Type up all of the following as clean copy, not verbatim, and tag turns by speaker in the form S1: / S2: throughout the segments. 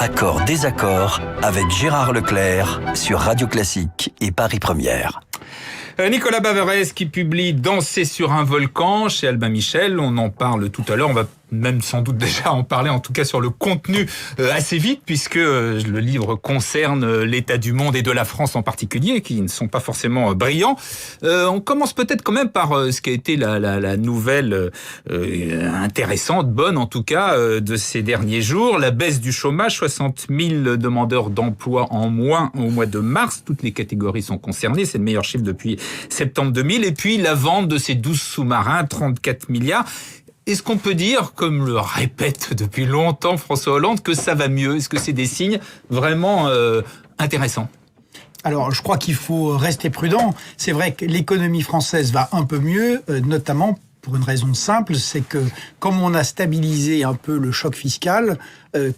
S1: Accord désaccord avec Gérard Leclerc sur Radio Classique et Paris Première.
S2: Nicolas Baverez qui publie Danser sur un volcan chez Albin Michel. On en parle tout à l'heure. On va même sans doute déjà en parler, en tout cas sur le contenu assez vite, puisque le livre concerne l'état du monde et de la France en particulier, qui ne sont pas forcément brillants. On commence peut-être quand même par ce qui a été la nouvelle intéressante, bonne en tout cas, de ces derniers jours. La baisse du chômage, 60 000 demandeurs d'emploi en moins au mois de mars. Toutes les catégories sont concernées. C'est le meilleur chiffre depuis septembre 2000. Et puis la vente de ces 12 sous-marins, 34 milliards. Est-ce qu'on peut dire, comme le répète depuis longtemps François Hollande, que ça va mieux ? Est-ce que c'est des signes vraiment intéressants ?
S3: Alors, je crois qu'il faut rester prudent. C'est vrai que l'économie française va un peu mieux, notamment pour une raison simple, c'est que comme on a stabilisé un peu le choc fiscal,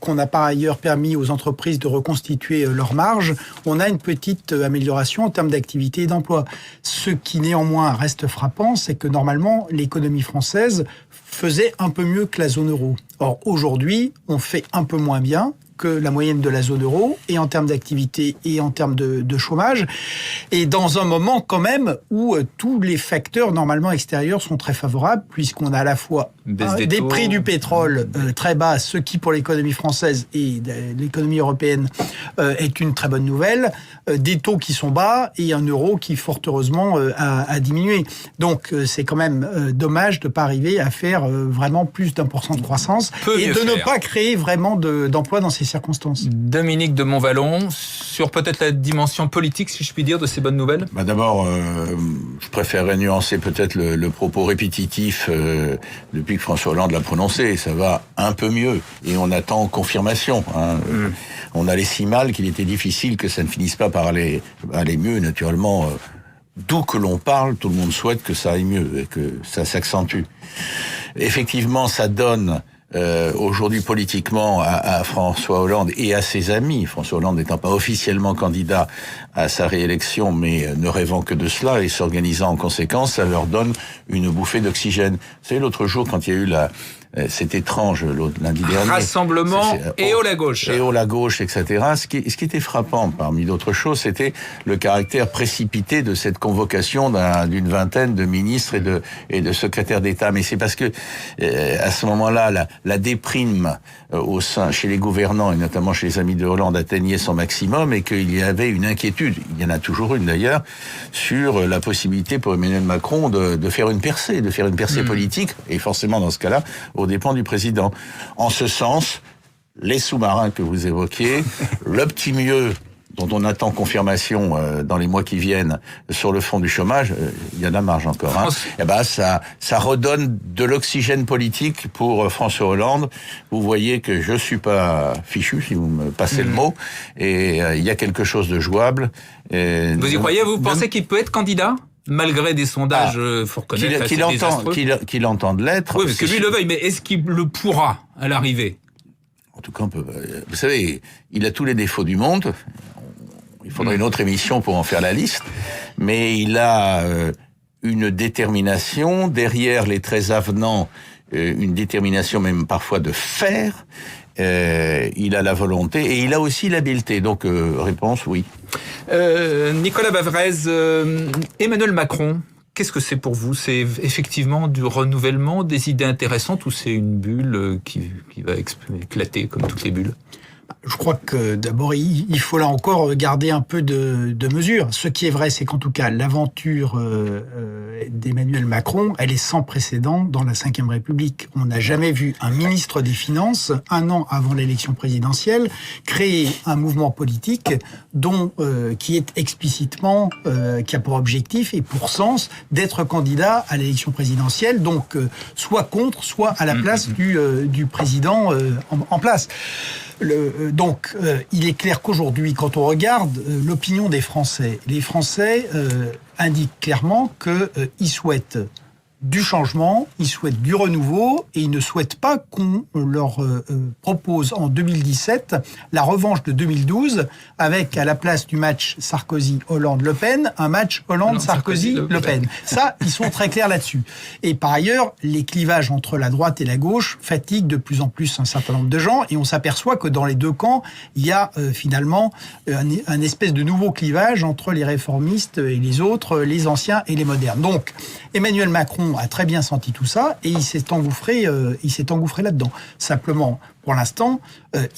S3: qu'on a par ailleurs permis aux entreprises de reconstituer leurs marges, on a une petite amélioration en termes d'activité et d'emploi. Ce qui néanmoins reste frappant, c'est que normalement, l'économie française faisait un peu mieux que la zone euro. Or, aujourd'hui, on fait un peu moins bien que la moyenne de la zone euro, et en termes d'activité et en termes de chômage, et dans un moment quand même où tous les facteurs normalement extérieurs sont très favorables, puisqu'on a à la fois des prix du pétrole très bas, ce qui pour l'économie française et l'économie européenne est une très bonne nouvelle, des taux qui sont bas et un euro qui fort heureusement a diminué. Donc c'est quand même dommage de ne pas arriver à faire vraiment plus d'1% de croissance et de ne pas créer vraiment d'emplois dans ces circonstances.
S2: Dominique de Montvalon, sur peut-être la dimension politique, si je puis dire, de ces bonnes nouvelles ?
S4: D'abord, je préférerais nuancer peut-être le propos répétitif depuis que François Hollande l'a prononcé. Ça va un peu mieux et on attend confirmation. On allait si mal qu'il était difficile que ça ne finisse pas par aller mieux. Naturellement, d'où que l'on parle, tout le monde souhaite que ça aille mieux et que ça s'accentue. Effectivement, ça donne aujourd'hui politiquement à François Hollande et à ses amis, François Hollande n'étant pas officiellement candidat à sa réélection, mais ne rêvant que de cela et s'organisant en conséquence, ça leur donne une bouffée d'oxygène. Vous savez, l'autre jour, quand il y a eu c'est étrange, lundi dernier.
S2: Rassemblement et la gauche.
S4: Et la gauche, etc. Ce qui était frappant, parmi d'autres choses, c'était le caractère précipité de cette convocation d'une vingtaine de ministres et de secrétaires d'État. Mais c'est parce que, à ce moment-là, la déprime chez les gouvernants, et notamment chez les amis de Hollande, atteignait son maximum et qu'il y avait une inquiétude, il y en a toujours une d'ailleurs, sur la possibilité pour Emmanuel Macron de faire une percée, politique, et forcément dans ce cas-là, aux dépens du président. En ce sens, les sous-marins que vous évoquiez, le petit mieux dont on attend confirmation dans les mois qui viennent sur le front du chômage, il y en a marge encore. Et ça redonne de l'oxygène politique pour François Hollande. Vous voyez que je suis pas fichu, si vous me passez le mot, et il y a quelque chose de jouable.
S2: Vous y croyez ? Vous pensez qu'il peut être candidat ? Malgré des sondages, faut reconnaître, assez désastreux.
S4: Qu'il entende l'être.
S2: Oui, parce que lui le veuille, mais est-ce qu'il le pourra à l'arrivée ?
S4: En tout cas, vous savez, il a tous les défauts du monde. Il faudrait une autre émission pour en faire la liste. Mais il a une détermination, derrière les très avenants, une détermination même parfois de faire. Il a la volonté et il a aussi l'habileté. Donc, réponse, oui.
S2: Nicolas Baverez, Emmanuel Macron, qu'est-ce que c'est pour vous ? C'est effectivement du renouvellement, des idées intéressantes, ou c'est une bulle qui va éclater comme toutes les bulles ?
S3: Je crois que d'abord, il faut là encore garder un peu de mesure. Ce qui est vrai, c'est qu'en tout cas, l'aventure d'Emmanuel Macron, elle est sans précédent dans la Ve République. On n'a jamais vu un ministre des Finances, un an avant l'élection présidentielle, créer un mouvement politique qui est explicitement, qui a pour objectif et pour sens d'être candidat à l'élection présidentielle, donc soit contre, soit à la place du président en place. Donc, il est clair qu'aujourd'hui, quand on regarde l'opinion des Français, les Français indiquent clairement qu'ils souhaitent du changement, ils souhaitent du renouveau et ils ne souhaitent pas qu'on leur propose en 2017 la revanche de 2012 avec à la place du match Sarkozy-Hollande-Le Pen, un match Hollande-Sarkozy-Le Pen. Ça, ils sont très clairs là-dessus. Et par ailleurs, les clivages entre la droite et la gauche fatiguent de plus en plus un certain nombre de gens et on s'aperçoit que dans les deux camps, il y a finalement un espèce de nouveau clivage entre les réformistes et les autres, les anciens et les modernes. Donc, Emmanuel Macron a très bien senti tout ça et il s'est engouffré là-dedans. Simplement, pour l'instant,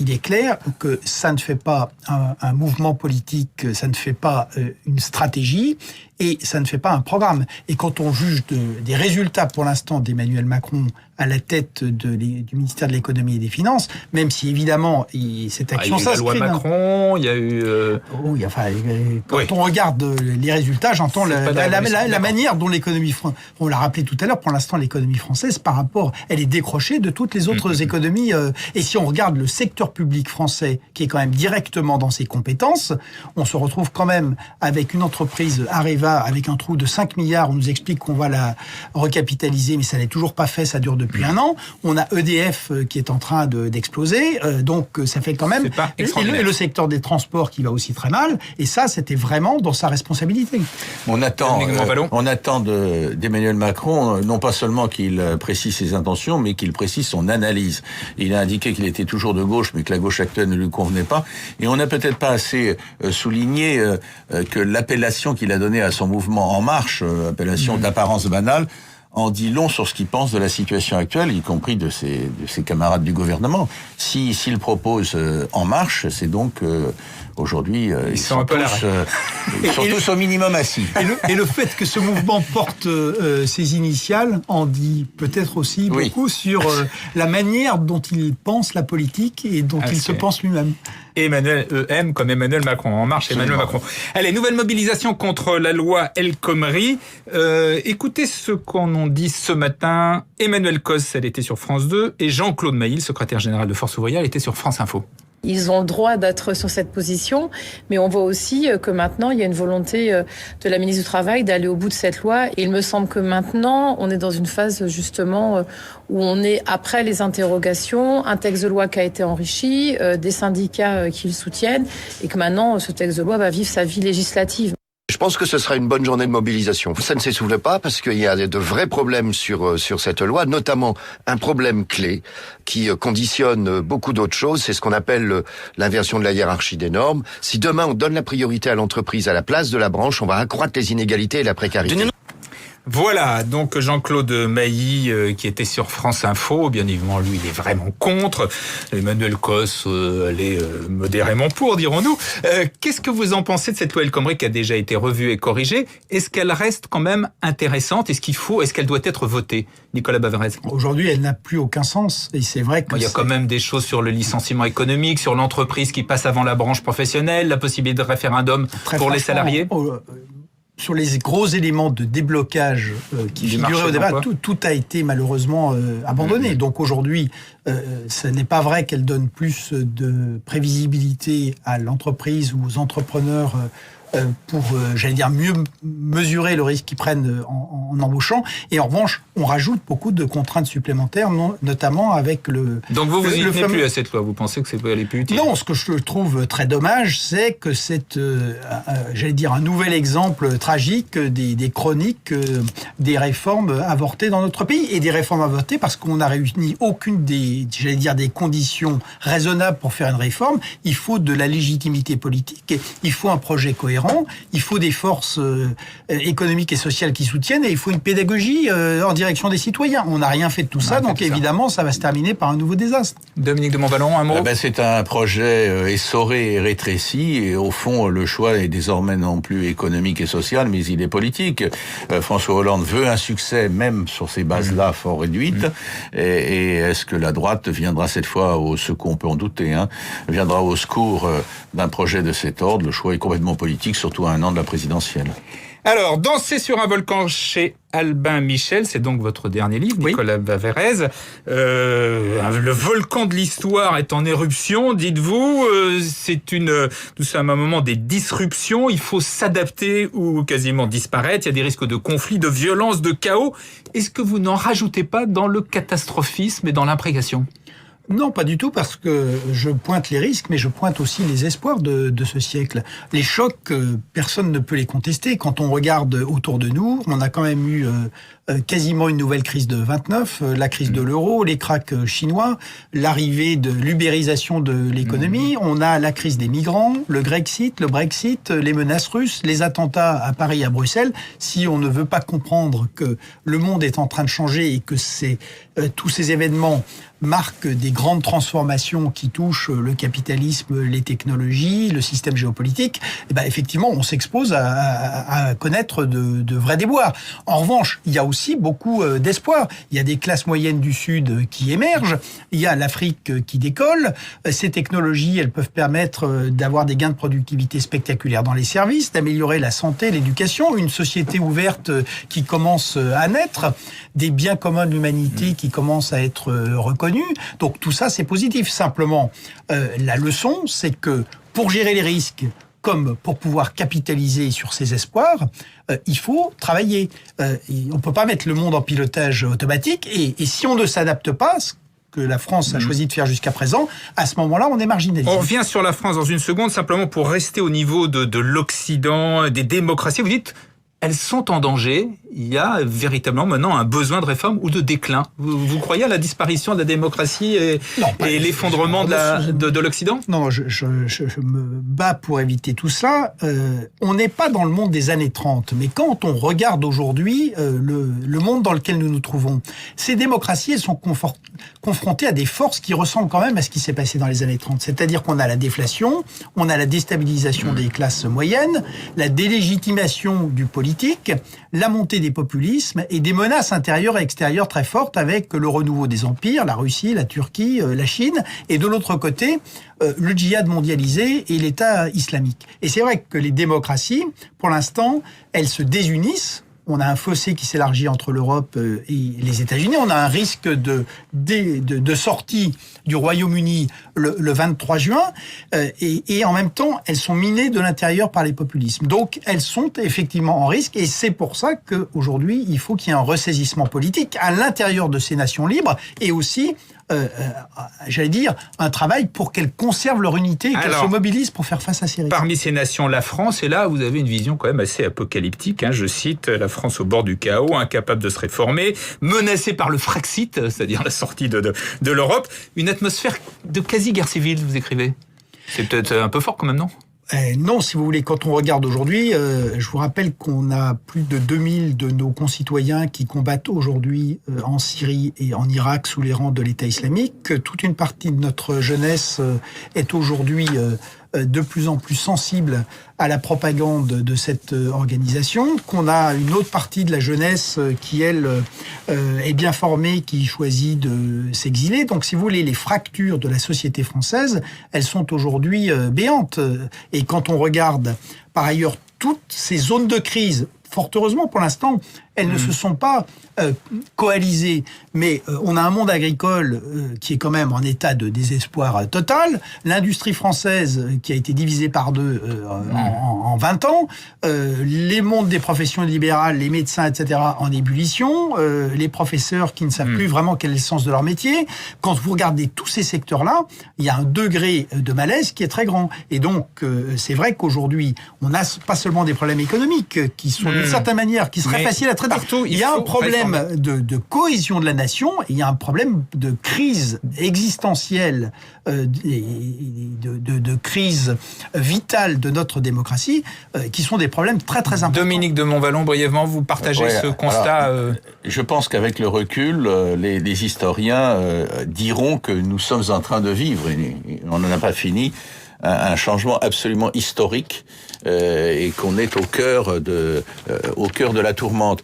S3: il est clair que ça ne fait pas un mouvement politique, ça ne fait pas une stratégie et ça ne fait pas un programme. Et quand on juge des résultats pour l'instant d'Emmanuel Macron à la tête du ministère de l'économie et des finances, même si évidemment cette action s'inscrit...
S2: Il y a eu la loi Macron, il y a eu...
S3: Oui, enfin, quand on regarde les résultats, j'entends la manière dont l'économie... On l'a rappelé tout à l'heure, pour l'instant, l'économie française, par rapport... Elle est décrochée de toutes les autres économies. Et si on regarde le secteur public français, qui est quand même directement dans ses compétences, on se retrouve quand même avec une entreprise Areva, avec un trou de 5 milliards, on nous explique qu'on va la recapitaliser, mais ça n'est toujours pas fait, ça dure depuis un an. On a EDF qui est en train d'exploser, donc ça fait quand même... Et le secteur des transports qui va aussi très mal, et ça, c'était vraiment dans sa responsabilité.
S4: On attend d'Emmanuel Macron, non pas seulement qu'il précise ses intentions, mais qu'il précise son analyse. Il a indiqué qu'il était toujours de gauche, mais que la gauche actuelle ne lui convenait pas. Et on n'a peut-être pas assez souligné que l'appellation qu'il a donnée à son mouvement En Marche, appellation d'apparence banale, en dit long sur ce qu'il pense de la situation actuelle, y compris de ses camarades du gouvernement. S'il propose En Marche, c'est donc aujourd'hui ils sont tous au minimum assis.
S3: Et le fait que ce mouvement porte ses initiales en dit peut-être aussi beaucoup sur la manière dont il pense la politique et dont il se pense lui-même.
S2: Emmanuel EM comme Emmanuel Macron. En Marche, Emmanuel Macron. Allez, nouvelle mobilisation contre la loi El Khomri. Écoutez ce qu'on en dit ce matin. Emmanuel Cos, elle était sur France 2, et Jean-Claude Mailly, secrétaire général de Force Ouvrière, était sur France Info.
S5: Ils ont le droit d'être sur cette position, mais on voit aussi que maintenant, il y a une volonté de la ministre du Travail d'aller au bout de cette loi. Et il me semble que maintenant, on est dans une phase justement où on est après les interrogations, un texte de loi qui a été enrichi, des syndicats qui le soutiennent, et que maintenant, ce texte de loi va vivre sa vie législative.
S6: Je pense que ce sera une bonne journée de mobilisation. Ça ne s'essouffle pas parce qu'il y a de vrais problèmes sur cette loi, notamment un problème clé qui conditionne beaucoup d'autres choses. C'est ce qu'on appelle l'inversion de la hiérarchie des normes. Si demain on donne la priorité à l'entreprise à la place de la branche, on va accroître les inégalités et la précarité.
S2: Voilà, donc Jean-Claude Mailly qui était sur France Info, bien évidemment lui il est vraiment contre, Emmanuel Cos elle est modérément pour, dirons-nous. Qu'est-ce que vous en pensez de cette loi El Khomri qui a déjà été revue et corrigée? Est-ce qu'elle reste quand même intéressante? Est-ce qu'elle doit être votée? Nicolas Baverez.
S3: Aujourd'hui elle n'a plus aucun sens et c'est vrai que...
S2: Il y a quand même des choses sur le licenciement économique, sur l'entreprise qui passe avant la branche professionnelle, la possibilité de référendum pour les salariés.
S3: Sur les gros éléments de déblocage qui figuraient au débat, tout a été malheureusement abandonné. Donc aujourd'hui, ce n'est pas vrai qu'elle donne plus de prévisibilité à l'entreprise ou aux entrepreneurs pour, j'allais dire, mieux mesurer le risque qu'ils prennent en embauchant. Et en revanche, on rajoute beaucoup de contraintes supplémentaires, notamment avec le...
S2: Donc vous y tenez plus à cette loi, vous pensez que elle est plus utile?
S3: Non, ce que je trouve très dommage, c'est que c'est, j'allais dire, un nouvel exemple tragique des chroniques des réformes avortées dans notre pays. Et des réformes avortées parce qu'on n'a réuni aucune des conditions raisonnables pour faire une réforme. Il faut de la légitimité politique, il faut un projet cohérent, il faut des forces économiques et sociales qui soutiennent et il faut une pédagogie en direction des citoyens. On n'a rien fait de tout ça, donc évidemment, ça va se terminer par un nouveau désastre.
S2: Dominique de Montvalon, un mot?
S4: C'est un projet essoré et rétréci et au fond, le choix est désormais non plus économique et social, mais il est politique. François Hollande veut un succès, même sur ces bases-là fort réduites. Et est-ce que la droite viendra cette fois au secours, on peut en douter, viendra au secours d'un projet de cet ordre? Le choix est complètement politique, surtout à un an de la présidentielle.
S2: Alors, Danser sur un volcan chez Albin Michel, c'est donc votre dernier livre,
S3: Oui.
S2: Nicolas Baverez. Le volcan de l'histoire est en éruption, dites-vous. Nous sommes à un moment des disruptions. Il faut s'adapter ou quasiment disparaître. Il y a des risques de conflits, de violence, de chaos. Est-ce que vous n'en rajoutez pas dans le catastrophisme et dans l'imprécation ?
S3: Non, pas du tout, parce que je pointe les risques, mais je pointe aussi les espoirs de ce siècle. Les chocs, personne ne peut les contester. Quand on regarde autour de nous, on a quand même eu quasiment une nouvelle crise de 29, la crise de l'euro, les cracks chinois, l'arrivée de l'ubérisation de l'économie, on a la crise des migrants, le Grexit, le Brexit, les menaces russes, les attentats à Paris et à Bruxelles. Si on ne veut pas comprendre que le monde est en train de changer et que tous ces événements marquent des grandes transformations qui touchent le capitalisme, les technologies, le système géopolitique, eh ben effectivement, on s'expose à connaître de vrais déboires. En revanche, il y a aussi beaucoup d'espoir. Il y a des classes moyennes du Sud qui émergent, il y a l'Afrique qui décolle. Ces technologies, elles peuvent permettre d'avoir des gains de productivité spectaculaires dans les services, d'améliorer la santé, l'éducation, une société ouverte qui commence à naître, des biens communs de l'humanité qui commencent à être reconnus. Donc tout ça, c'est positif. Simplement, la leçon, c'est que pour gérer les risques, comme pour pouvoir capitaliser sur ces espoirs, il faut travailler. On ne peut pas mettre le monde en pilotage automatique. Et si on ne s'adapte pas, ce que la France a choisi de faire jusqu'à présent, à ce moment-là, on est marginalisé.
S2: On revient sur la France dans une seconde, simplement pour rester au niveau de l'Occident, des démocraties. Vous dites, elles sont en danger. Il y a véritablement maintenant un besoin de réforme ou de déclin. Vous croyez à la disparition de la démocratie et l'effondrement de l'Occident ?
S3: Non, je me bats pour éviter tout ça. On n'est pas dans le monde des années 30, mais quand on regarde aujourd'hui le monde dans lequel nous nous trouvons, ces démocraties, elles sont confrontées à des forces qui ressemblent quand même à ce qui s'est passé dans les années 30. C'est-à-dire qu'on a la déflation, on a la déstabilisation des classes moyennes, la délégitimation du politique, la montée des populismes et des menaces intérieures et extérieures très fortes avec le renouveau des empires, la Russie, la Turquie, la Chine, et de l'autre côté, le djihad mondialisé et l'État islamique. Et c'est vrai que les démocraties, pour l'instant, elles se désunissent. On a un fossé qui s'élargit entre l'Europe et les États-Unis. On a un risque de sortie du Royaume-Uni le 23 juin. Et en même temps, elles sont minées de l'intérieur par les populismes. Donc, elles sont effectivement en risque. Et c'est pour ça qu'aujourd'hui, il faut qu'il y ait un ressaisissement politique à l'intérieur de ces nations libres et aussi j'allais dire, un travail pour qu'elles conservent leur unité et qu'elles se mobilisent pour faire face à ces risques.
S2: Parmi ces nations, la France, et là, vous avez une vision quand même assez apocalyptique. Je cite, la France au bord du chaos, incapable de se réformer, menacée par le Frexit, c'est-à-dire la sortie de l'Europe, une atmosphère de quasi-guerre civile, vous écrivez. C'est peut-être un peu fort quand même, non ?
S3: Non, si vous voulez, quand on regarde aujourd'hui, je vous rappelle qu'on a plus de 2000 de nos concitoyens qui combattent aujourd'hui en Syrie et en Irak sous les rangs de l'État islamique, que toute une partie de notre jeunesse est aujourd'hui de plus en plus sensible à la propagande de cette organisation, qu'on a une autre partie de la jeunesse qui, elle, est bien formée, qui choisit de s'exiler. Donc, si vous voulez, les fractures de la société française, elles sont aujourd'hui béantes. Et quand on regarde, par ailleurs, toutes ces zones de crise, fort heureusement, pour l'instant, elles ne se sont pas coalisées. Mais on a un monde agricole qui est quand même en état de désespoir total. L'industrie française qui a été divisée par deux en 20 ans. Les mondes des professions libérales, les médecins, etc., en ébullition. Les professeurs qui ne savent plus vraiment quel est le sens de leur métier. Quand vous regardez tous ces secteurs-là, il y a un degré de malaise qui est très grand. Et donc, c'est vrai qu'aujourd'hui, on n'a pas seulement des problèmes économiques qui sont d'une certaine manière, qui seraient faciles à traiter.
S2: Partout,
S3: il y a un problème de cohésion de la nation et il y a un problème de crise existentielle, de crise vitale de notre démocratie, qui sont des problèmes très très importants.
S2: Dominique de Montvalon, brièvement, vous partagez ce constat
S4: Je pense qu'avec le recul, les historiens diront que nous sommes en train de vivre, et on n'en a pas fini, un changement absolument historique et qu'on est au cœur de la tourmente.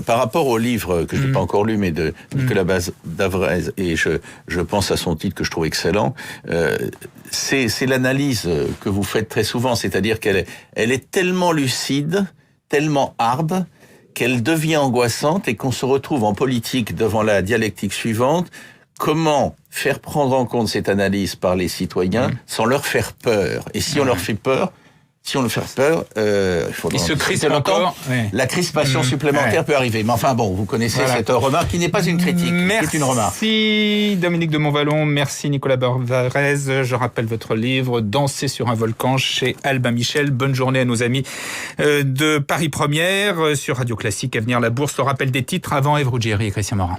S4: Par rapport au livre que je n'ai pas encore lu, mais de Nicolas Baverez, et je pense à son titre que je trouve excellent, c'est l'analyse que vous faites très souvent, c'est-à-dire qu'elle est tellement lucide, tellement hard qu'elle devient angoissante et qu'on se retrouve en politique devant la dialectique suivante. Comment faire prendre en compte cette analyse par les citoyens sans leur faire peur? Et si on leur fait peur, il faut
S2: Ils se crispent encore.
S4: La crispation supplémentaire peut arriver. Mais enfin bon, vous connaissez cette remarque qui n'est pas une critique, c'est une remarque.
S2: Merci Dominique de Montvalon, merci Nicolas Barvarez. Je rappelle votre livre Danser sur un volcan chez Albin Michel. Bonne journée à nos amis de Paris Première sur Radio Classique. À venir la bourse, le rappel des titres avant Ève Ruggieri et Christian Morin.